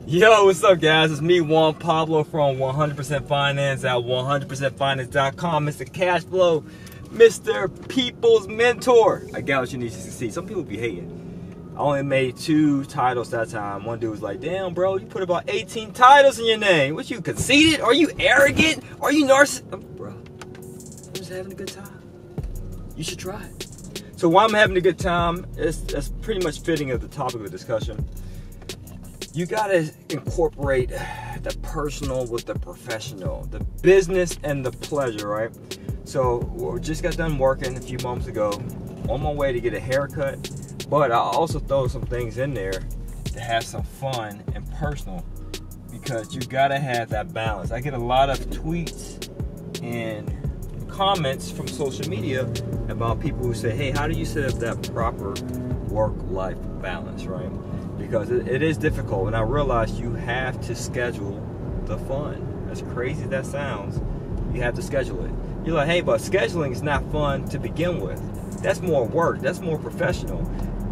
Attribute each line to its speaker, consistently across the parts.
Speaker 1: Yo, what's up, guys? It's me, Juan Pablo from 100% Finance at 100%finance.com. Mr. Cashflow, Mr. People's Mentor. I got what you need to succeed. Some people be hating. I only made 2 titles that time. One dude was like, damn, bro, you put about 18 titles in your name. What, you conceited? Are you arrogant? Are you narcissistic? Bro, I'm just having a good time. You should try it. So while I'm having a good time, it's pretty much fitting of the topic of the discussion. You gotta incorporate the personal with the professional, the business and the pleasure, right? So we just got done working a few moments ago, on my way to get a haircut, but I also throw some things in there to have some fun and personal, because you gotta have that balance. I get a lot of tweets and comments from social media about people who say, hey, how do you set up that proper work-life balance, right? Because it is difficult, and I realize you have to schedule the fun. As crazy as that sounds, you have to schedule it. You're like, hey, but scheduling is not fun to begin with. That's more work. That's more professional.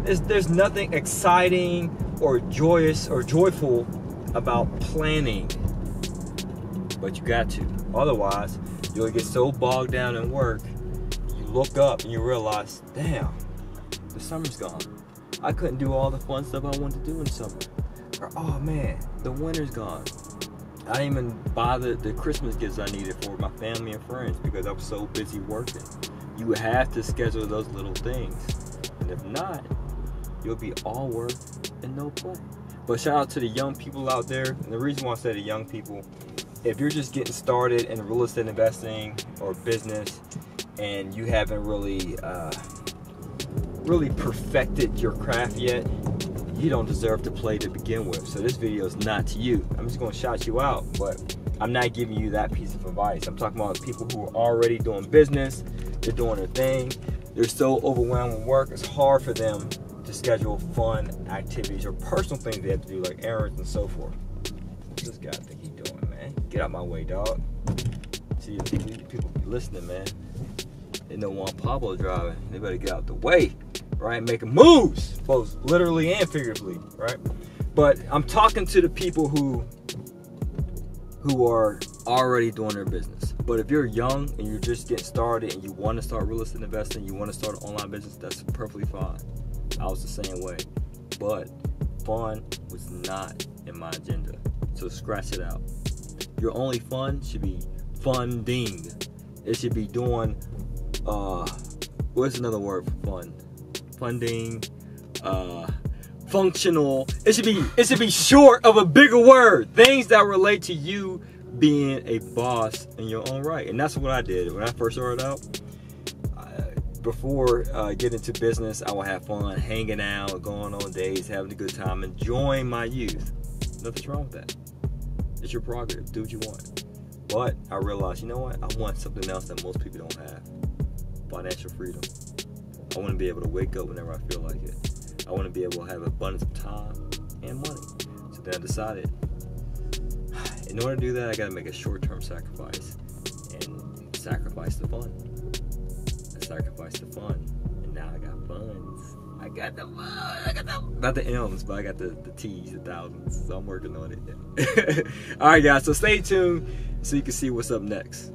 Speaker 1: There's nothing exciting or joyous or joyful about planning. But you got to. Otherwise, you'll get so bogged down in work, you look up and you realize, damn, the summer's gone. I couldn't do all the fun stuff I wanted to do in summer. Or, oh man, the winter's gone. I didn't even buy the Christmas gifts I needed for my family and friends because I was so busy working. You have to schedule those little things. And if not, you'll be all work and no play. But shout out to the young people out there. And the reason why I say the young people, if you're just getting started in real estate investing or business and you haven't really perfected your craft yet, you don't deserve to play to begin with. So this video is not to you. I'm just going to shout you out, but I'm not giving you that piece of advice. I'm talking about people who are already doing business. They're doing their thing. They're so overwhelmed with work, it's hard for them to schedule fun activities or personal things they have to do, like errands and so forth. What's this guy think he's doing, man? Get out my way, dog. See, people be listening, man. They know Juan Pablo driving. They better get out the way, right? Making moves, both literally and figuratively, right? But I'm talking to the people who are already doing their business. But if you're young and you're just getting started and you want to start real estate investing, you want to start an online business, that's perfectly fine. I was the same way. But fun was not in my agenda. So scratch it out. Your only fun should be funding. It should be doing what's another word for fun? Funding, functional. It should be short of a bigger word. Things that relate to you being a boss in your own right. And that's what I did when I first started out. Before getting into business, I would have fun hanging out, going on dates, having a good time, enjoying my youth. Nothing's wrong with that. It's your prerogative. Do what you want. But I realized, you know what? I want something else that most people don't have. Financial freedom. I want to be able to wake up whenever I feel like it. I want to be able to have abundance of time and money. So then I decided, in order to do that, I got to make a short-term sacrifice and sacrifice the fun. I sacrificed the fun, and now I got funds. I got the fun. Not the M's, but I got the T's, the thousands. So I'm working on it. All right, guys. So stay tuned so you can see what's up next.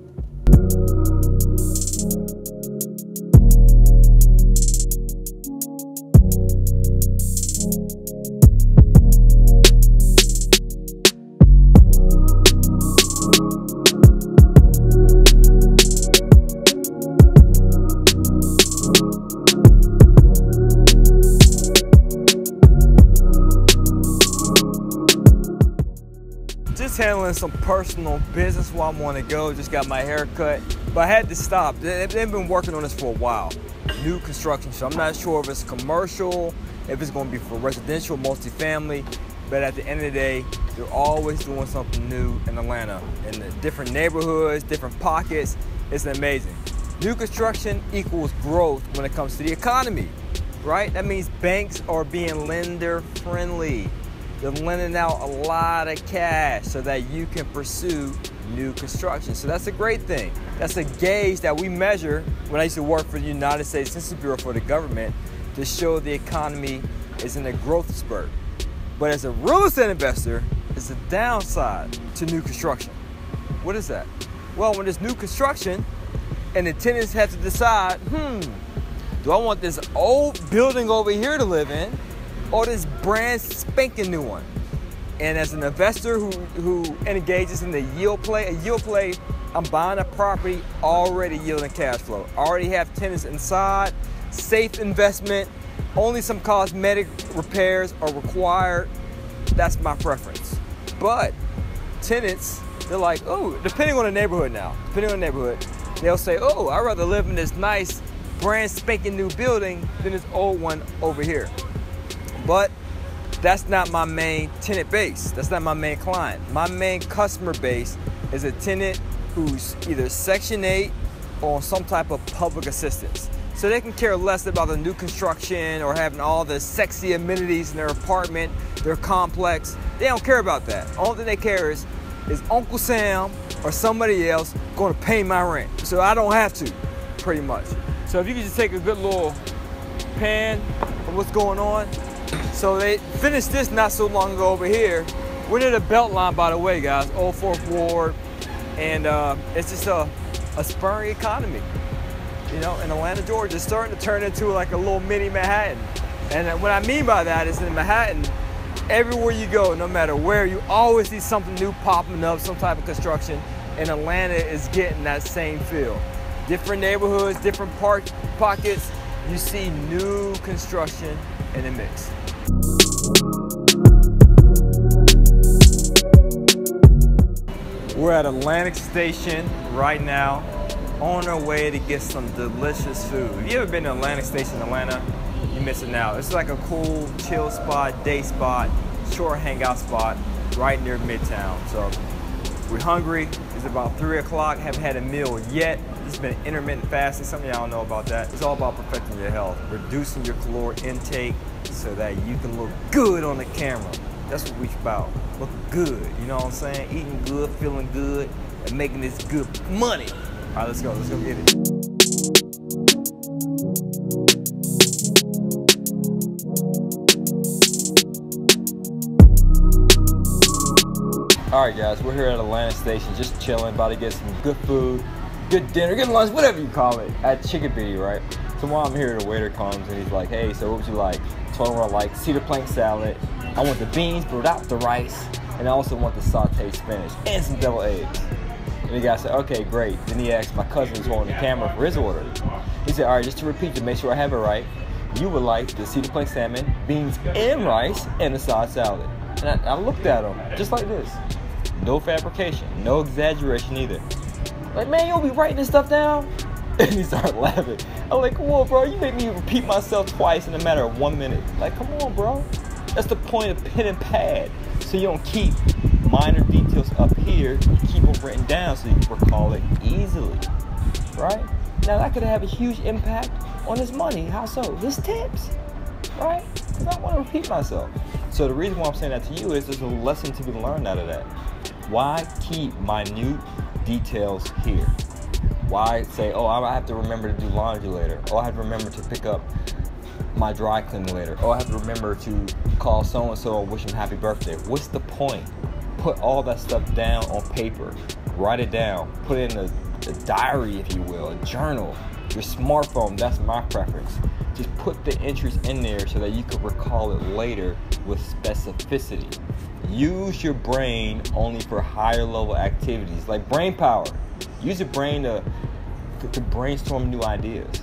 Speaker 1: Just handling some personal business while I'm on the go. Just got my hair cut, but I had to stop. They've been working on this for a while. New construction, so I'm not sure if it's commercial, if it's going to be for residential, multifamily. But at the end of the day, they're always doing something new in Atlanta, in the different neighborhoods, different pockets. It's amazing. New construction equals growth when it comes to the economy, right? That means banks are being lender friendly. They're lending out a lot of cash so that you can pursue new construction. So that's a great thing. That's a gauge that we measure when I used to work for the United States Census Bureau for the government to show the economy is in a growth spurt. But as a real estate investor, is a downside to new construction. What is that? Well, when there's new construction and the tenants have to decide, do I want this old building over here to live in or this brand spanking new one? And as an investor who engages in the yield play, I'm buying a property already yielding cash flow. Already have tenants inside, safe investment, only some cosmetic repairs are required. That's my preference. But tenants, they're like, oh, depending on the neighborhood, they'll say, oh, I'd rather live in this nice brand spanking new building than this old one over here. But that's not my main tenant base. That's not my main client. My main customer base is a tenant who's either Section 8 or on some type of public assistance. So they can care less about the new construction or having all the sexy amenities in their apartment, their complex. They don't care about that. All thing they care is Uncle Sam or somebody else going to pay my rent? So I don't have to, pretty much. So if you could just take a good little pan of what's going on. So they finished this not so long ago over here. We're near the Beltline, by the way, guys, Old Fourth Ward. And it's just a spurring economy, you know, in Atlanta, Georgia. It's starting to turn into like a little mini Manhattan. And what I mean by that is in Manhattan, everywhere you go, no matter where, you always see something new popping up, some type of construction. And Atlanta is getting that same feel. Different neighborhoods, different pockets, you see new construction in the mix. We're at Atlantic Station right now, on our way to get some delicious food. If you ever been to Atlantic Station in Atlanta, you're missing out. It's like a cool chill spot, day spot, short hangout spot right near Midtown. So we're hungry. It's about 3 o'clock, haven't had a meal yet. It's been intermittent fasting. Some of y'all know about that. It's all about perfecting your health, reducing your caloric intake so that you can look good on the camera. That's what we're about, looking good, you know what I'm saying? Eating good, feeling good, and making this good money. All right, let's go get it. All right, guys, we're here at Atlantic Station, just chilling, about to get some good food, good dinner, good lunch, whatever you call it, at Chicken Bitty, right? So while I'm here, the waiter comes and he's like, hey, so what would you like? I told him what I like, cedar plank salad. I want the beans, but without the rice, and I also want the sauteed spinach and some deviled eggs. And the guy said, okay, great. Then he asked my cousin who's holding the camera for his order. He said, all right, just to repeat to make sure I have it right, you would like the cedar plank salmon, beans and rice, and the side salad. And I looked at him just like this. No fabrication, no exaggeration either. Like, man, you'll be writing this stuff down? And he started laughing. I'm like, come on, bro, you make me repeat myself twice in a matter of 1 minute. Like, come on, bro. That's the point of pen and pad. So you don't keep minor details up here, you keep them written down so you can recall it easily, right? Now that could have a huge impact on his money. How so? His tips, right? Because I don't want to repeat myself. So the reason why I'm saying that to you is there's a lesson to be learned out of that. Why keep minute details here? Why say, oh, I have to remember to do laundry later. Oh, I have to remember to pick up my dry cleaning later. Oh, I have to remember to call so-and-so and wish him happy birthday. What's the point? Put all that stuff down on paper. Write it down. Put it in a diary, if you will, a journal. Your smartphone, that's my preference. Just put the entries in there so that you can recall it later with specificity. Use your brain only for higher level activities, like brain power. Use your brain to brainstorm new ideas,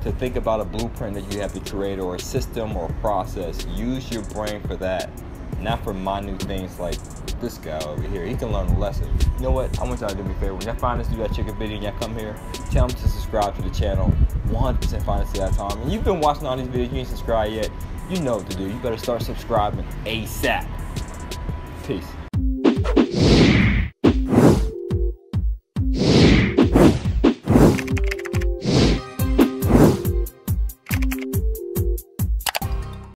Speaker 1: to think about a blueprint that you have to create or a system or a process. Use your brain for that, not for minute things like this guy over here. He can learn a lesson. You know what? I want y'all to do me a favor. When y'all find this dude at Chicken Bitty and y'all come here, tell them to subscribe to the channel. 100% finest at that time. And you've been watching all these videos, you ain't subscribed yet, you know what to do. You better start subscribing ASAP. Peace.